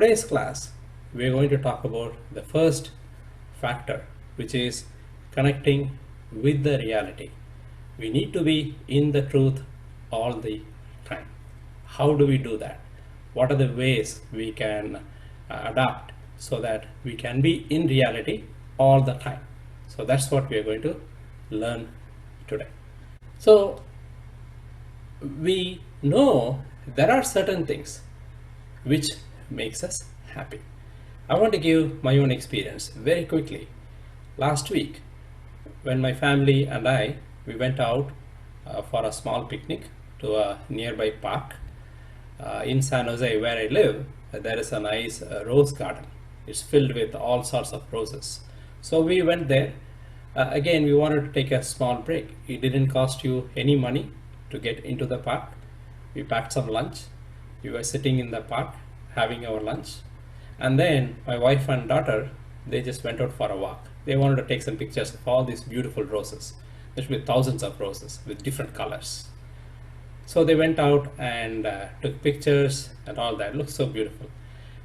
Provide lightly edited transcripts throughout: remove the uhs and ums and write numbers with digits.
today's class, we're going to talk about the first factor, which is connecting with the reality. We need to be in the truth all the time. How do we do that? What are the ways we can adapt so that we can be in reality all the time? So that's what we are going to learn today. So we know there are certain things which makes us happy. I want to give my own experience very quickly. Last week, when my family and we went out for a small picnic to a nearby park. In San Jose, where I live, there is a nice rose garden. It's filled with all sorts of roses. So we went there. Again, we wanted to take a small break. It didn't cost you any money to get into the park. We packed some lunch. We were sitting in the park having our lunch. And then my wife and daughter, they just went out for a walk. They wanted to take some pictures of all these beautiful roses. There should be thousands of roses with different colors. So they went out and took pictures and all that. It looked so beautiful.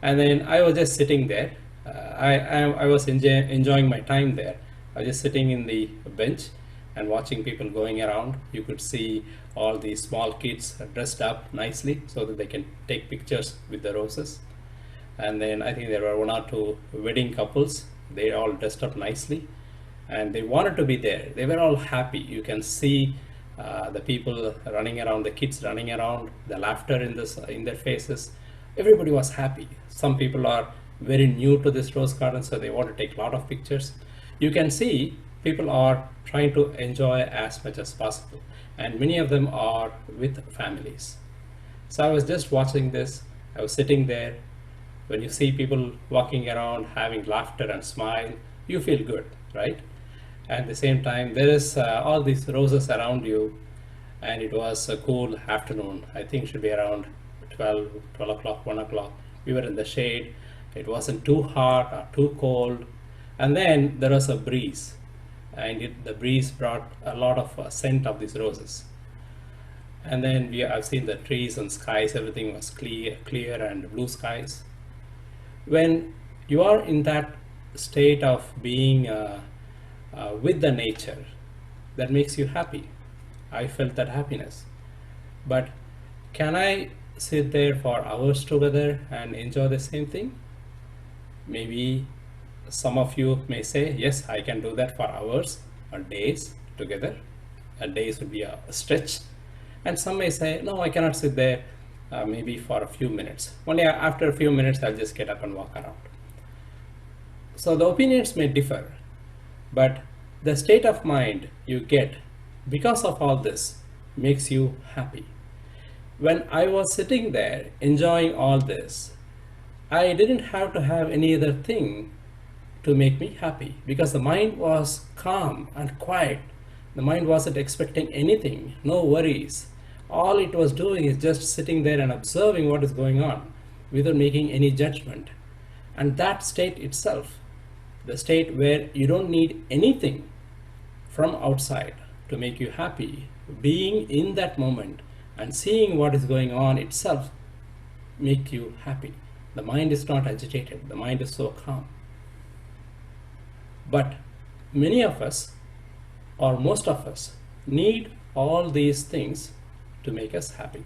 And then I was just sitting there. I was enjoying my time there. I was just sitting in the bench and watching people going around. You could see all these small kids dressed up nicely so that they can take pictures with the roses. And then I think there were one or two wedding couples. They all dressed up nicely and they wanted to be there. They were all happy. You can see the people running around, the kids running around, the laughter in their faces. Everybody was happy. Some people are very new to this rose garden, so they want to take a lot of pictures. You can see people are trying to enjoy as much as possible, and many of them are with families. So I was just watching this. I was sitting there. When you see people walking around having laughter and smile, you feel good, right? At the same time, there is all these roses around you, and it was a cool afternoon. I think it should be around 12 o'clock, 1 o'clock. We were in the shade. It wasn't too hot or too cold. And then there was a breeze, and the breeze brought a lot of scent of these roses. And then I've seen the trees and skies, everything was clear and blue skies. When you are in that state of being with the nature, that makes you happy. I felt that happiness. But can I sit there for hours together and enjoy the same thing? Maybe some of you may say, yes, I can do that for hours or days together. A days would be a stretch. And some may say, no, I cannot sit there maybe for a few minutes. Only after a few minutes, I'll just get up and walk around. So the opinions may differ, but the state of mind you get because of all this makes you happy. When I was sitting there enjoying all this, I didn't have to have any other thing to make me happy because the mind was calm and quiet. The mind wasn't expecting anything, no worries. All it was doing is just sitting there and observing what is going on without making any judgment. And that state itself, the state where you don't need anything from outside to make you happy, being in that moment and seeing what is going on itself make you happy. The mind is not agitated, the mind is so calm. But many of us, or most of us, need all these things to make us happy.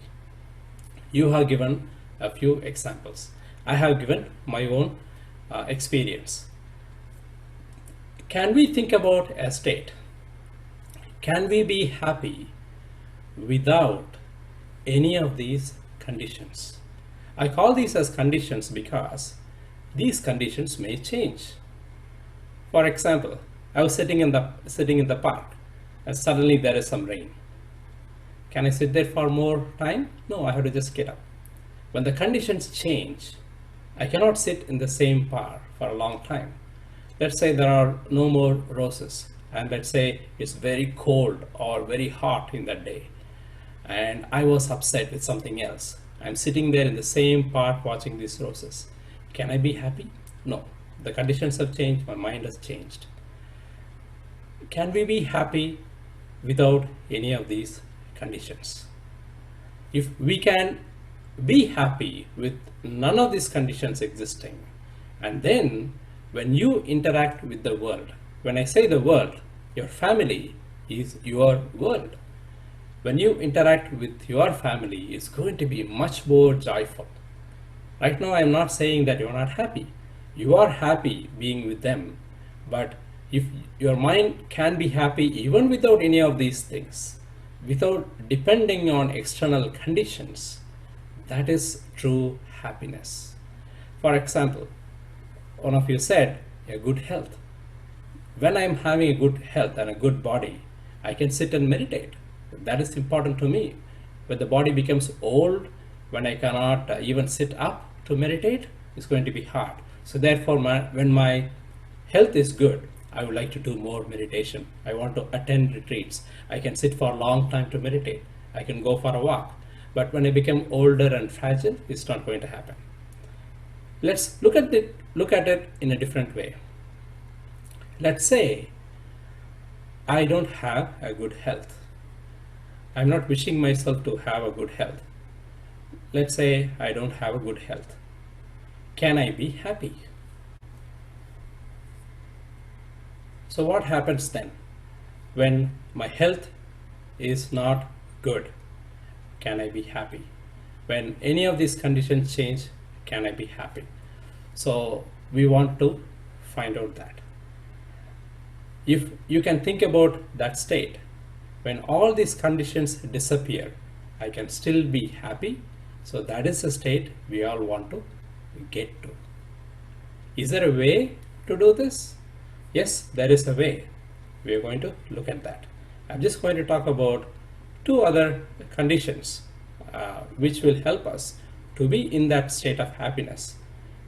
You have given a few examples. I have given my own experience. Can we think about a state? Can we be happy without any of these conditions? I call these as conditions because these conditions may change. For example, I was sitting in the park and suddenly there is some rain. Can I sit there for more time? No, I have to just get up. When the conditions change, I cannot sit in the same park for a long time. Let's say there are no more roses, and let's say it's very cold or very hot in that day, and I was upset with something else. I'm sitting there in the same park watching these roses. Can I be happy? No. The conditions have changed, my mind has changed. Can we be happy without any of these conditions? If we can be happy with none of these conditions existing. And then when you interact with the world, when I say the world, your family is your world. When you interact with your family, it's going to be much more joyful. Right now, I'm not saying that you're not happy. You are happy being with them. But if your mind can be happy even without any of these things, without depending on external conditions, that is true happiness. For example, one of you said, a good health. When I'm having a good health and a good body, I can sit and meditate. That is important to me. When the body becomes old, when I cannot even sit up to meditate, it's going to be hard. So therefore, when my health is good, I would like to do more meditation. I want to attend retreats. I can sit for a long time to meditate. I can go for a walk. But when I become older and fragile, it's not going to happen. Let's look at it in a different way. Let's say I don't have a good health. I'm not wishing myself to have a good health. Let's say I don't have a good health. Can I be happy? So what happens then when my health is not good? Can I be happy? When any of these conditions change, can I be happy? So we want to find out that. If you can think about that state, when all these conditions disappear, I can still be happy. So that is the state we all want to get to. Is there a way to do this? Yes, there is a way. We are going to look at that. I'm just going to talk about two other conditions which will help us to be in that state of happiness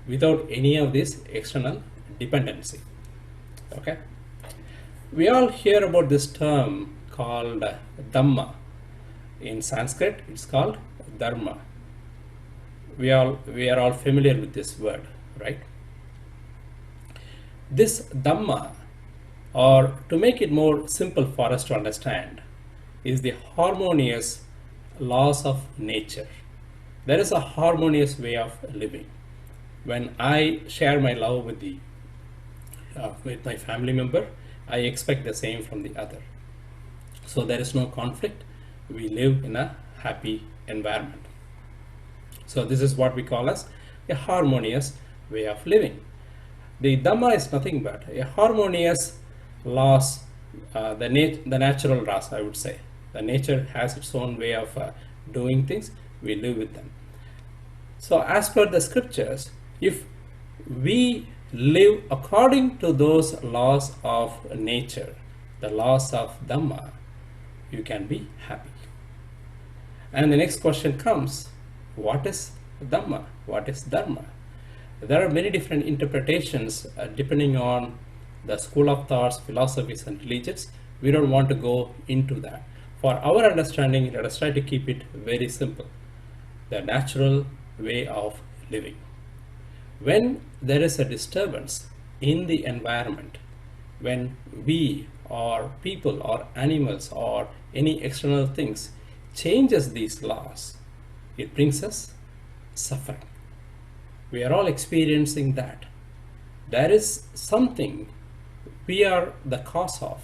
without any of this external dependency. Okay? We all hear about this term called Dhamma. In Sanskrit, it's called Dharma. We are all familiar with this word, right? This Dhamma, or to make it more simple for us to understand, is the harmonious laws of nature. There is a harmonious way of living. When I share my love with my family member, I expect the same from the other. So there is no conflict. We live in a happy environment. So this is what we call as a harmonious way of living. The Dhamma is nothing but a harmonious laws, the natural laws, I would say. The nature has its own way of doing things. We live with them. So as per the scriptures, if we live according to those laws of nature, the laws of Dhamma, you can be happy. And the next question comes, what is Dhamma? What is Dharma? There are many different interpretations depending on the school of thoughts, philosophies, and religions. We don't want to go into that. For our understanding, let us try to keep it very simple. The natural way of living. When there is a disturbance in the environment, when we or people or animals or any external things changes these laws, it brings us suffering. We are all experiencing that. There is something we are the cause of.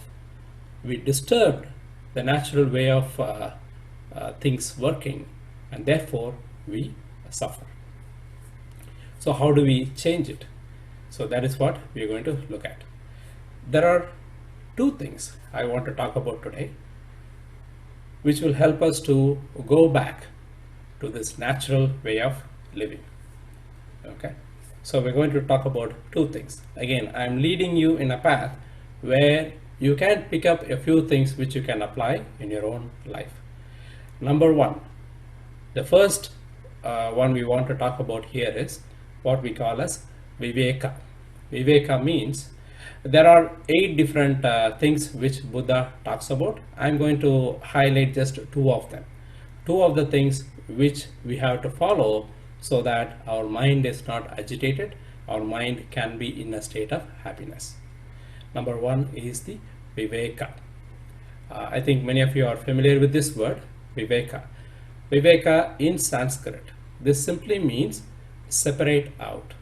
We disturbed the natural way of things working, and therefore we suffer. So how do we change it? So that is what we are going to look at. There are two things I want to talk about today, which will help us to go back to this natural way of living. Okay, so we're going to talk about two things. Again, I'm leading you in a path where you can pick up a few things which you can apply in your own life. Number one, the first one we want to talk about here is what we call as Viveka. Viveka means there are 8 different things which Buddha talks about. I'm going to highlight just 2 of them. 2 of the things which we have to follow so that our mind is not agitated, our mind can be in a state of happiness. Number 1 is the Viveka. I think many of you are familiar with this word, Viveka. Viveka in Sanskrit This simply means separate out,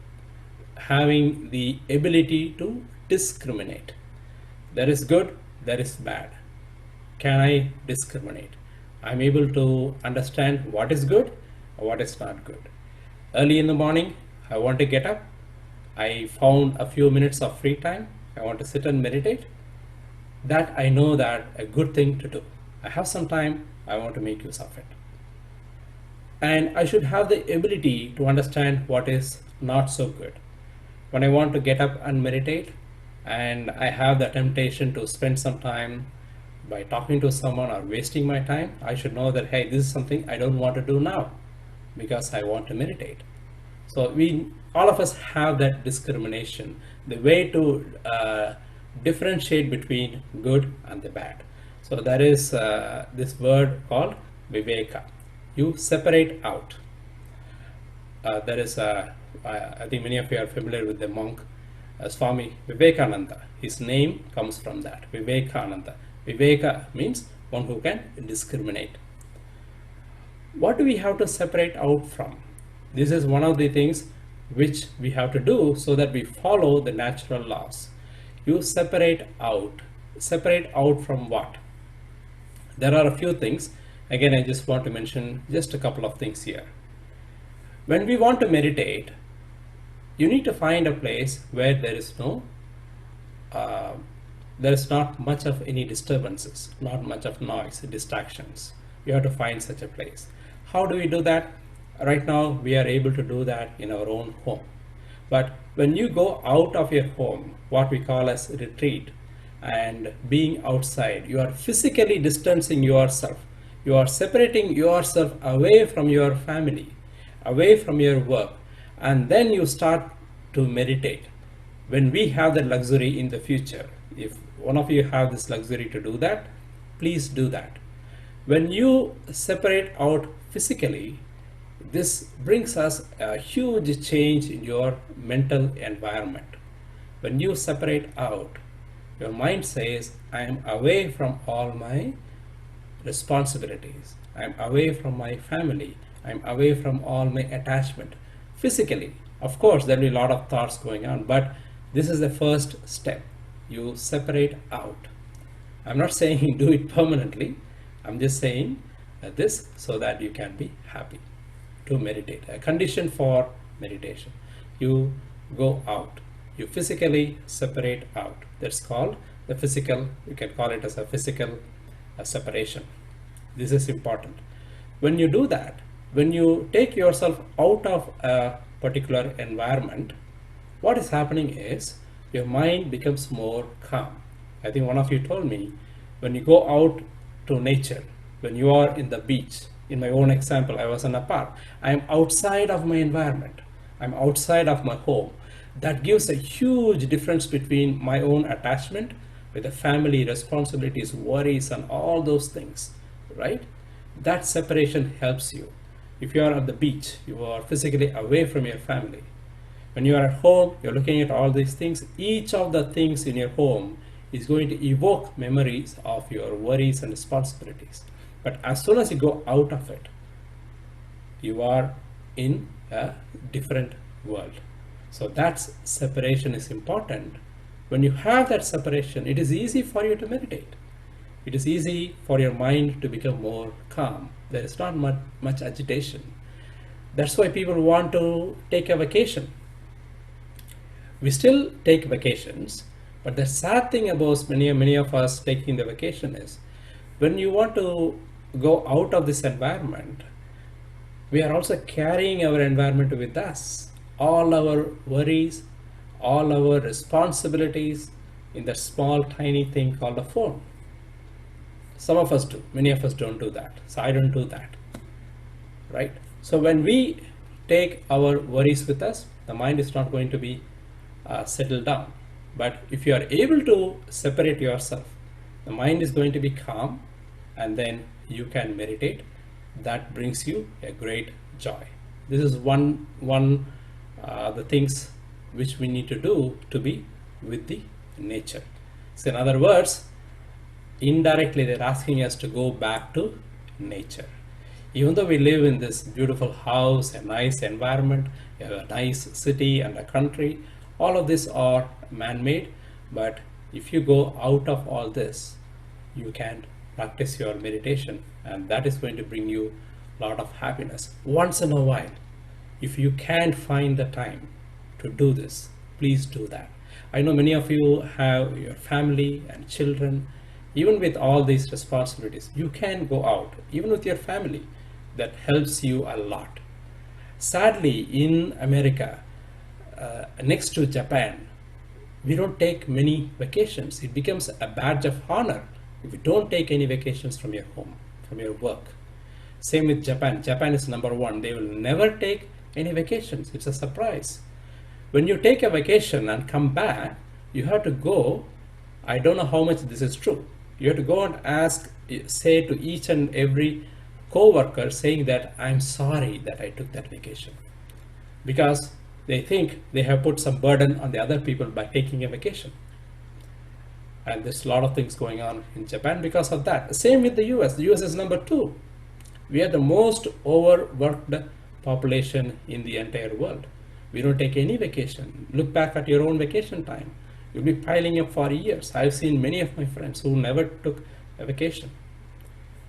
having the ability to discriminate. There is good, there is bad. Can I discriminate? I'm able to understand what is good or what is not good. Early in the morning, I want to get up. I found a few minutes of free time. I want to sit and meditate. That I know that a good thing to do. I have some time, I want to make use of it. And I should have the ability to understand what is not so good. When I want to get up and meditate, and I have the temptation to spend some time by talking to someone or wasting my time, I should know that, hey, this is something I don't want to do now because I want to meditate. So all of us have that discrimination, the way to differentiate between good and the bad. So there is this word called viveka. You separate out. There is I think many of you are familiar with the monk Swami Vivekananda. His name comes from that, Vivekananda. Viveka means one who can discriminate. What do we have to separate out from? This is one of the things which we have to do so that we follow the natural laws. You separate out. Separate out from what? There are a few things. Again, I just want to mention just a couple of things here. When we want to meditate, you need to find a place where there is not much of any disturbances, not much of noise, distractions. You have to find such a place. How do we do that? Right now, we are able to do that in our own home. But when you go out of your home, what we call as retreat, and being outside, you are physically distancing yourself. You are separating yourself away from your family, away from your work, and then you start to meditate. When we have the luxury in the future, if one of you have this luxury to do that, please do that. When you separate out physically, this brings us a huge change in your mental environment. When you separate out, your mind says, I am away from all my responsibilities. I am away from my family. I am away from all my attachment. Physically, of course, there will be a lot of thoughts going on, but this is the first step. You separate out. I'm not saying do it permanently. I'm just saying this so that you can be happy to meditate. A condition for meditation. You go out. You physically separate out. That's called the physical, you can call it as a physical separation. This is important. When you do that, when you take yourself out of a particular environment, what is happening is your mind becomes more calm. I think one of you told me, when you go out to nature, when you are in the beach, in my own example, I was in a park, I am outside of my environment. I'm outside of my home. That gives a huge difference between my own attachment with the family, responsibilities, worries, and all those things, right? That separation helps you. If you are at the beach, you are physically away from your family. When you are at home, you're looking at all these things. Each of the things in your home is going to evoke memories of your worries and responsibilities. But as soon as you go out of it, you are in a different world. So that separation is important. When you have that separation, it is easy for you to meditate. It is easy for your mind to become more calm. There is not much agitation. That's why people want to take a vacation. We still take vacations, but the sad thing about many of us taking the vacation is, when you want to go out of this environment, we are also carrying our environment with us. All our worries, all our responsibilities in that small tiny thing called a phone. Some of us do, many of us don't do that. So I don't do that, right? So when we take our worries with us, the mind is not going to be settled down. But if you are able to separate yourself, the mind is going to be calm, and then you can meditate. That brings you a great joy. This is one the things which we need to do to be with the nature. So in other words, indirectly they're asking us to go back to nature. Even though we live in this beautiful house, a nice environment, a nice city and a country, all of this are man-made. But if you go out of all this, you can practice your meditation, and that is going to bring you a lot of happiness once in a while. If you can't find the time to do this, please do that. I know many of you have your family and children. Even with all these responsibilities, you can go out, even with your family. That helps you a lot. Sadly, in America, next to Japan, we don't take many vacations. It becomes a badge of honor if you don't take any vacations from your home, from your work. Same with Japan. Japan is number one. They will never take any vacations. It's a surprise. When you take a vacation and come back, you have to go. I don't know how much this is true. You have to go and say to each and every co-worker saying that I'm sorry that I took that vacation, because they think they have put some burden on the other people by taking a vacation. And there's a lot of things going on in Japan because of that. Same with the US. The US is number two. We are the most overworked population in the entire world. We don't take any vacation. Look back at your own vacation time. You'll be piling up for years. I've seen many of my friends who never took a vacation.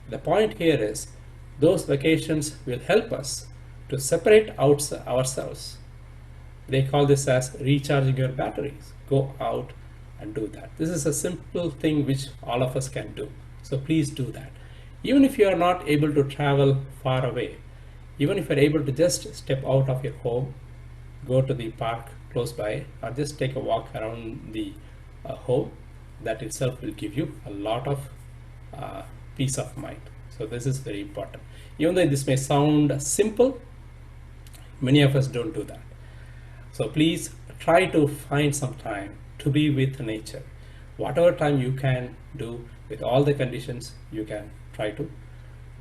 The point here is, those vacations will help us to separate out ourselves. They call this as recharging your batteries. Go out and do that. This is a simple thing which all of us can do. So please do that. Even if you are not able to travel far away, even if you're able to just step out of your home, go to the park close by, or just take a walk around the home, that itself will give you a lot of peace of mind. So this is very important. Even though this may sound simple, many of us don't do that. So please try to find some time to be with nature. Whatever time you can do, with all the conditions, you can try to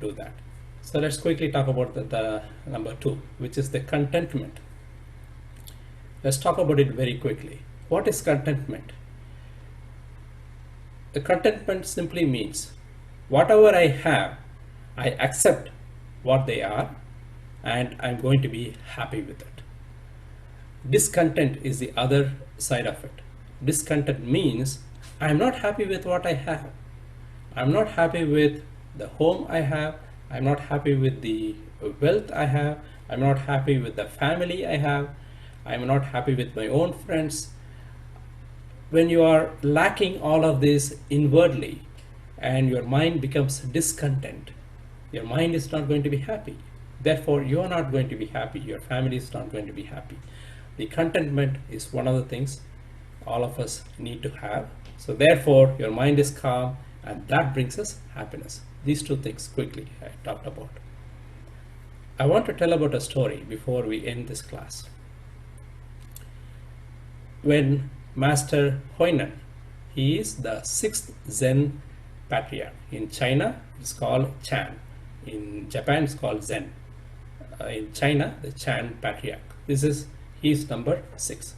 do that. So let's quickly talk about the number two, which is the contentment. Let's talk about it very quickly. What is contentment? The contentment simply means whatever I have, I accept what they are, and I'm going to be happy with it. Discontent is the other side of it. Discontent means I'm not happy with what I have. I'm not happy with the home I have. I'm not happy with the wealth I have. I'm not happy with the family I have. I'm not happy with my own friends. When you are lacking all of this inwardly and your mind becomes discontent, your mind is not going to be happy. Therefore, you are not going to be happy. Your family is not going to be happy. The contentment is one of the things all of us need to have. So therefore, your mind is calm, and that brings us happiness. These two things quickly I talked about. I want to tell about a story before we end this class. When Master Huinan, he is the sixth Zen Patriarch. In China, it's called Chan. In Japan, it's called Zen. In China, the Chan Patriarch. He is number 6.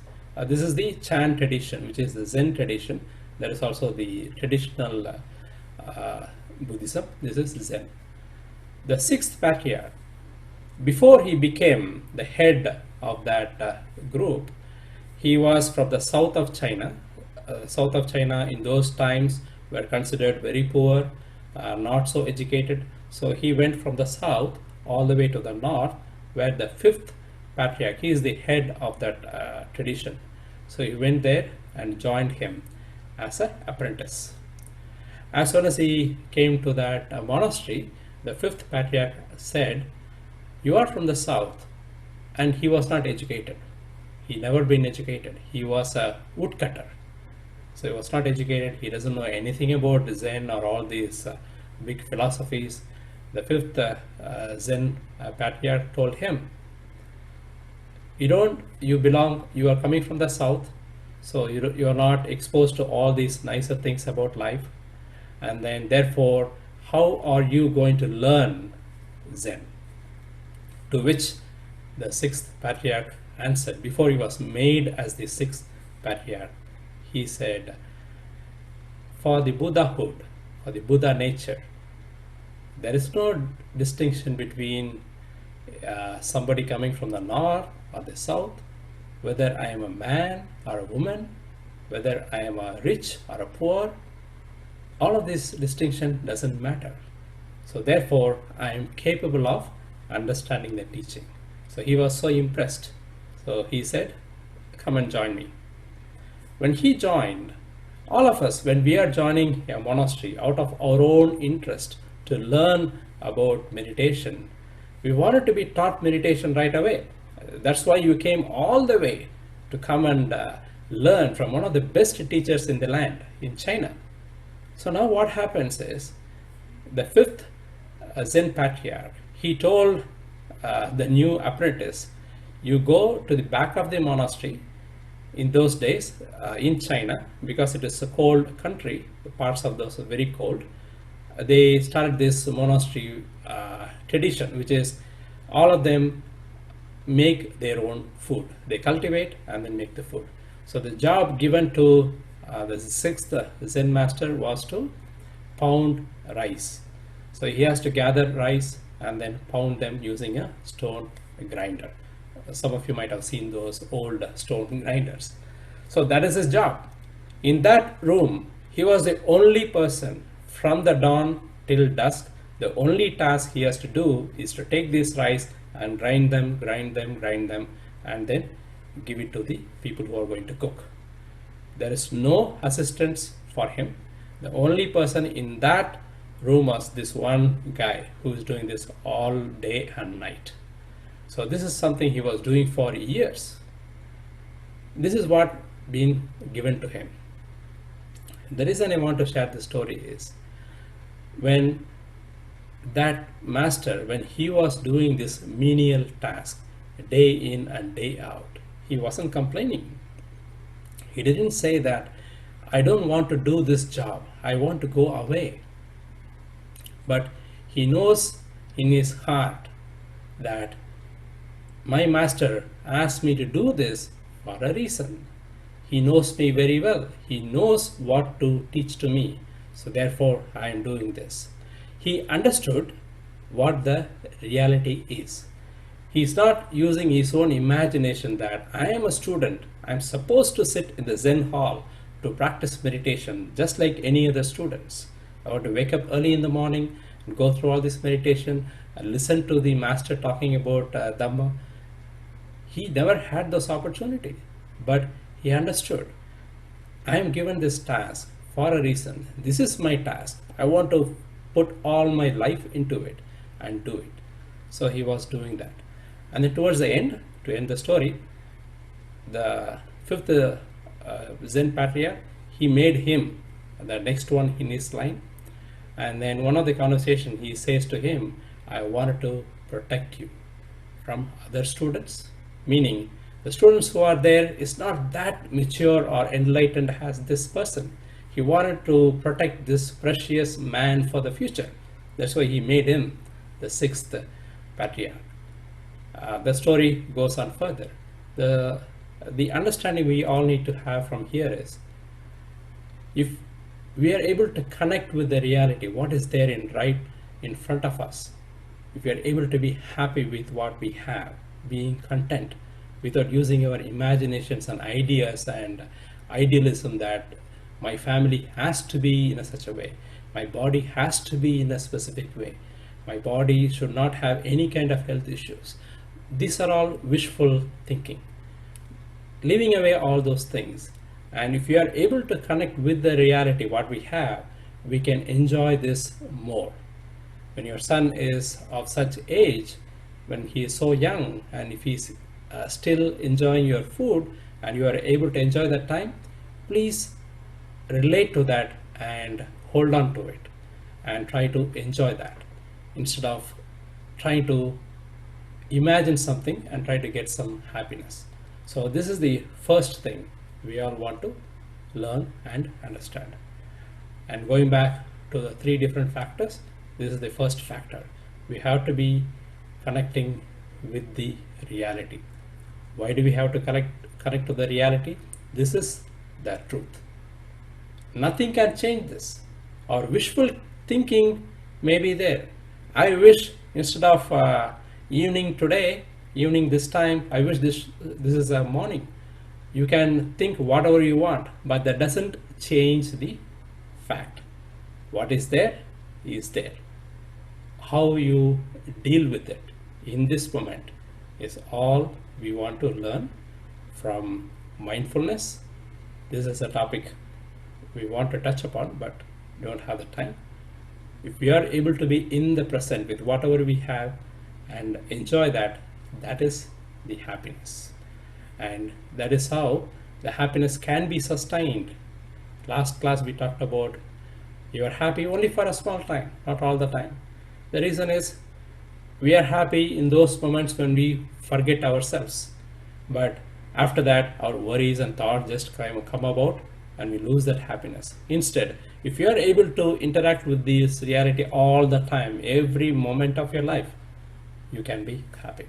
This is the Chan tradition, which is the Zen tradition. There is also the traditional Buddhism. This is Zen. The sixth Patriarch, before he became the head of that group, he was from the south of China. South of China in those times were considered very poor, not so educated. So he went from the south all the way to the north, where the fifth Patriarch, he is the head of that tradition. So he went there and joined him as an apprentice. As soon as he came to that monastery, the fifth Patriarch said, "You are from the south," and he was not educated. He never been educated. He was a woodcutter. So he was not educated. He doesn't know anything about Zen or all these big philosophies. The fifth Zen Patriarch told him, you are coming from the south, so you are not exposed to all these nicer things about life, and then therefore how are you going to learn Zen? To which the sixth Patriarch answered, before he was made as the sixth Patriarch, he said, for the Buddhahood, for the Buddha nature, There is no distinction between somebody coming from the north or the south, whether I am a man or a woman, whether I am a rich or a poor. All of this distinction doesn't matter. So therefore, I am capable of understanding the teaching. So he was so impressed. So he said, come and join me. When he joined, all of us, when we are joining a monastery out of our own interest to learn about meditation, we wanted to be taught meditation right away. That's why you came all the way to come and learn from one of the best teachers in the land, in China. So now what happens is, the fifth Zen Patriarch, he told the new apprentice, you go to the back of the monastery. In those days, in China, because it is a cold country, the parts of those are very cold, they started this monastery tradition, which is all of them make their own food. They cultivate and then make the food. So the job given to the sixth Zen master was to pound rice. So he has to gather rice and then pound them using a stone grinder. Some of you might have seen those old stone grinders. So that is his job. In that room, he was the only person from the dawn till dusk. The only task he has to do is to take this rice and grind them, and then give it to the people who are going to cook. There is no assistance for him. The only person in that room was this one guy who is doing this all day and night. So this is something he was doing for years. This is what been given to him. The reason I want to share this story is, when that master, when he was doing this menial task day in and day out, he wasn't complaining. He didn't say that, I don't want to do this job, I want to go away. But he knows in his heart that my master asked me to do this for a reason. He knows me very well. He knows what to teach to me. So therefore, I am doing this. He understood what the reality is. He is not using his own imagination that I am a student. I am supposed to sit in the Zen hall to practice meditation just like any other students. I want to wake up early in the morning and go through all this meditation and listen to the master talking about Dharma. He never had this opportunity, but he understood. I am given this task for a reason. This is my task. I want to put all my life into it and do it. So he was doing that. And then towards the end, to end the story, the fifth Zen Patriarch, he made him the next one in his line. And then one of the conversation, he says to him, I wanted to protect you from other students. Meaning, the students who are there is not that mature or enlightened as this person. He wanted to protect this precious man for the future. That's why he made him the sixth patriarch. The story goes on further. The understanding we all need to have from here is, if we are able to connect with the reality, what is there right in front of us, if we are able to be happy with what we have, being content, without using our imaginations and ideas and idealism that my family has to be in such a way, my body has to be in a specific way, my body should not have any kind of health issues. These are all wishful thinking. Leaving away all those things, and if we are able to connect with the reality, what we have, we can enjoy this more. When your son is of such age, when he is so young, and if he's still enjoying your food and you are able to enjoy that time, please relate to that and hold on to it and try to enjoy that, instead of trying to imagine something and try to get some happiness. So this is the first thing we all want to learn and understand. And going back to the three different factors, this is the first factor. We have to be connecting with the reality. Why do we have to connect to the reality? This is the truth. Nothing can change this. Our wishful thinking may be there, I wish instead of evening today, evening this time, I wish this is a morning. You can think whatever you want, but that doesn't change the fact. What is there is there. How you deal with it in this moment is all we want to learn from mindfulness. This is a topic we want to touch upon, but don't have the time. If we are able to be in the present with whatever we have and enjoy that, that is the happiness. And that is how the happiness can be sustained. Last class we talked about you are happy only for a small time, not all the time. The reason is we are happy in those moments when we forget ourselves. But after that, our worries and thoughts just come about and we lose that happiness. Instead, if you are able to interact with this reality all the time, every moment of your life, you can be happy.